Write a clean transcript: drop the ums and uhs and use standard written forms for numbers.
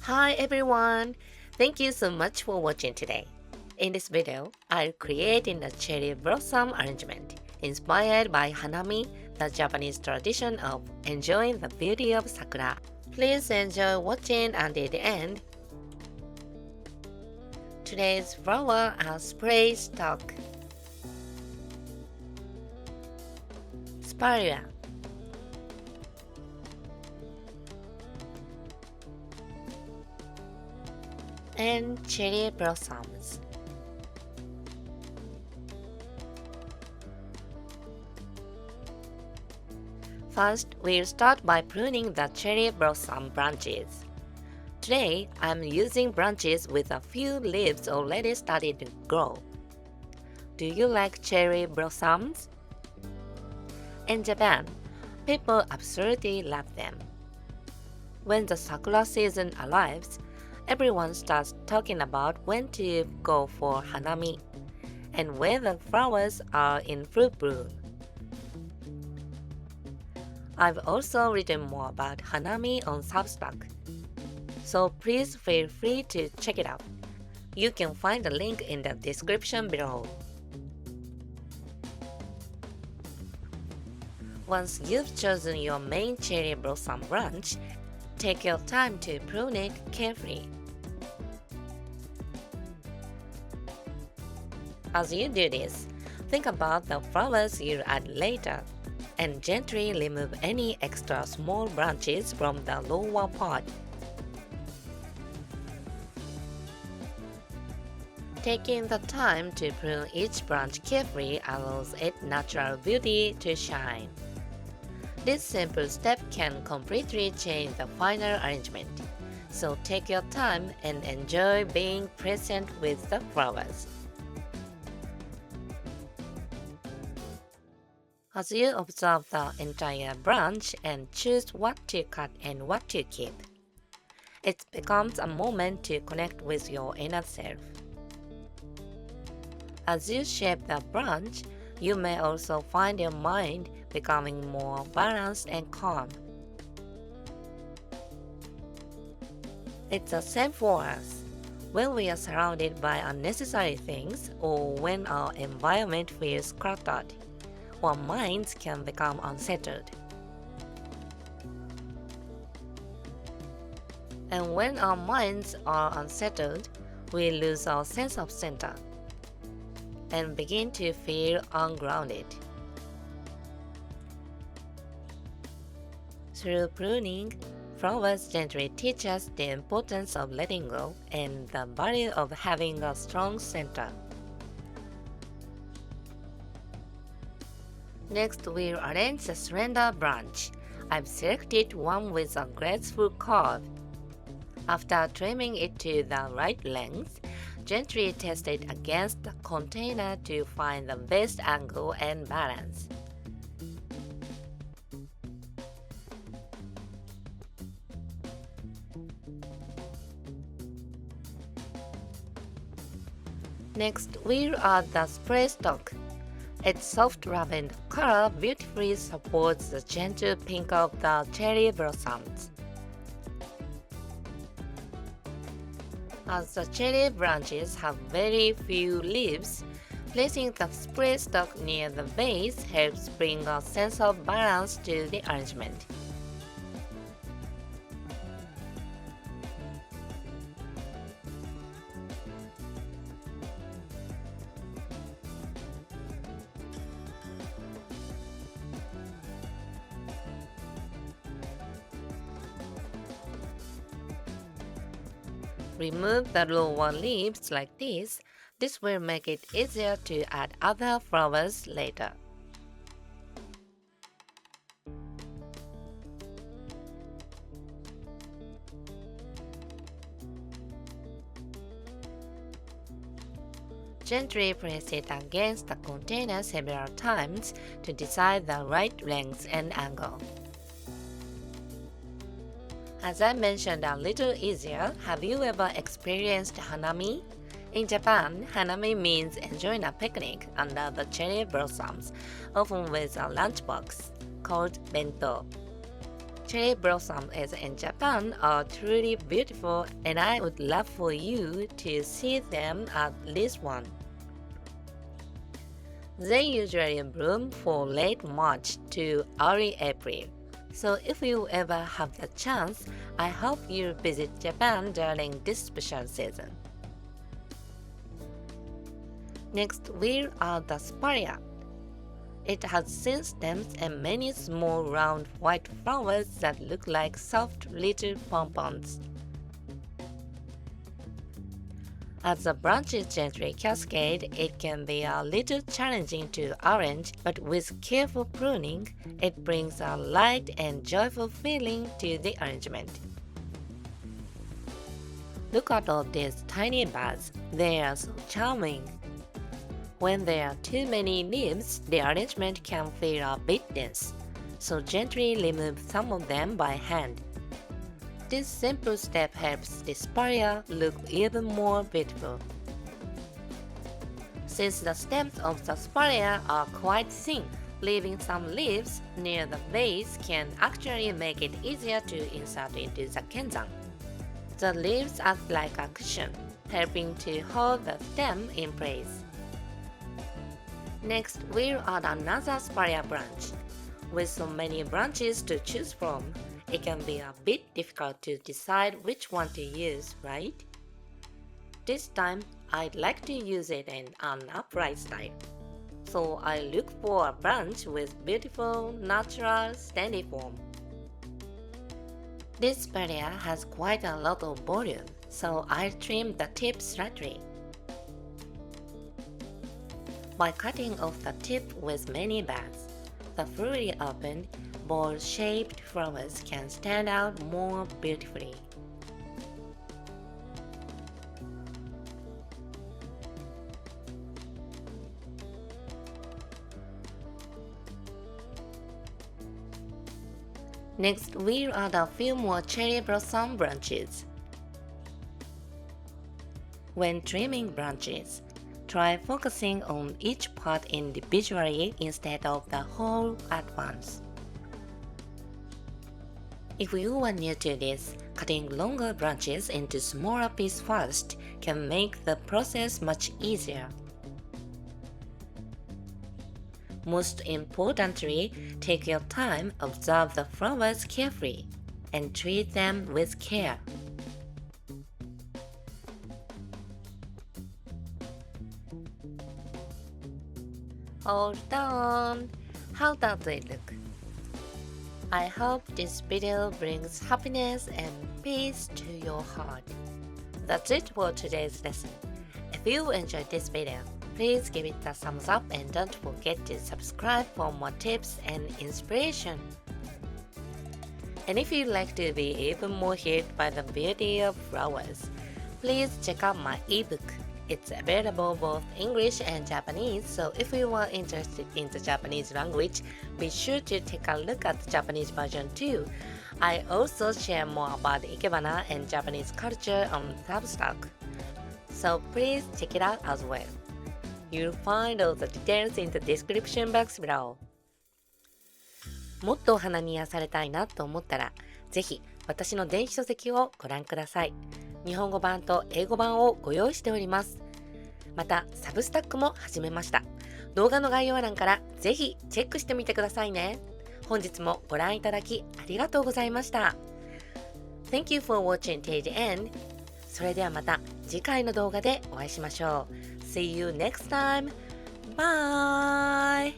Hi everyone! Thank you so much for watching today. In this video, I'll create a cherry blossom arrangement inspired by Hanami, the Japanese tradition of enjoying the beauty of sakura. Please enjoy watching until the end. Today's flower are spray stock, spirea, and cherry blossoms. First, we'll start by pruning the cherry blossom branches. Today, I'm using branches with a few leaves already started to grow. Do you like cherry blossoms? In Japan, people absolutely love them. When the sakura season arrives, everyone starts talking about when to go for Hanami and when the flowers are in full bloom. I've also written more about Hanami on Substack, so please feel free to check it out. You can find the link in the description below. Once you've chosen your main cherry blossom branch, take your time to prune it carefully. As you do this, think about the flowers you'll add later, and gently remove any extra small branches from the lower part. Taking the time to prune each branch carefully allows its natural beauty to shine. This simple step can completely change the final arrangement, so take your time and enjoy being present with the flowers. As you observe the entire branch and choose what to cut and what to keep, it becomes a moment to connect with your inner self. As you shape the branch, you may also find your mind becoming more balanced and calm. It's the same for us. When we are surrounded by unnecessary things or when our environment feels cluttered, our minds can become unsettled. And when our minds are unsettled, we lose our sense of center and begin to feel ungrounded. Through pruning, flowers gently teach us the importance of letting go and the value of having a strong center. Next, we'll arrange the slender branch. I've selected one with a graceful curve. After trimming it to the right length, gently test it against the container to find the best angle and balance. Next, we'll add the spray stock. Its soft lavender color beautifully supports the gentle pink of the cherry blossoms. As the cherry branches have very few leaves, placing the spray stock near the base helps bring a sense of balance to the arrangement. Remove the lower leaves like this. This will make it easier to add other flowers later. Gently press it against the container several times to decide the right length and angle. As I mentioned a little earlier, have you ever experienced Hanami? In Japan, Hanami means enjoying a picnic under the cherry blossoms, often with a lunchbox called bento. cherry blossoms in Japan are truly beautiful, and I would love for you to see them at least once. They usually bloom from late March to early April. So if you ever have the chance, I hope you visit Japan during this special season. Next, we are the spirea. It has thin stems and many small round white flowers that look like soft little pompons. As the branches gently cascade, it can be a little challenging to arrange, but with careful pruning, it brings a light and joyful feeling to the arrangement. Look at all these tiny buds, they are so charming. When there are too many leaves, the arrangement can feel a bit dense, so gently remove some of them by hand. This simple step helps the spirea look even more beautiful. Since the stems of the spirea are quite thin, leaving some leaves near the base can actually make it easier to insert into the kenzan. The leaves act like a cushion, helping to hold the stem in place. Next, we'll add another spirea branch. With so many branches to choose from, it can be a bit difficult to decide which one to use, right? This time, I'd like to use it in an upright style. So I look for a branch with beautiful, natural, steady form. This spirea has quite a lot of volume, so I'll trim the tip slightly. By cutting off the tip with many buds, the fully opened, ball-shaped flowers can stand out more beautifully. Next, we'll add a few more cherry blossom branches. When trimming branches, try focusing on each part individually instead of the whole at once. If you are new to this, cutting longer branches into smaller pieces first can make the process much easier. Most importantly, take your time, observe the flowers carefully, and treat them with care. All done! How does it look? I hope this video brings happiness and peace to your heart. That's it for today's lesson. If you enjoyed this video, please give it a thumbs up and don't forget to subscribe for more tips and inspiration. And if you'd like to be even more hit by the beauty of flowers, please check out my ebook. It's available both English and Japanese, so if you are interested in the Japanese language, be sure to take a look at the Japanese version too. I also share more about Ikebana and Japanese culture on Substack, so please check it out as well. You'll find all the details in the description box below. もっとお花に癒されたいなと思ったら、ぜひ私の電子書籍をご覧ください。日本語版と英語版をご用意しております。また、サブスタックも始めました。動画の概要欄からぜひチェックしてみてくださいね。本日もご覧いただきありがとうございました。Thank you for watching till the end. それではまた次回の動画でお会いしましょう。See you next time. Bye!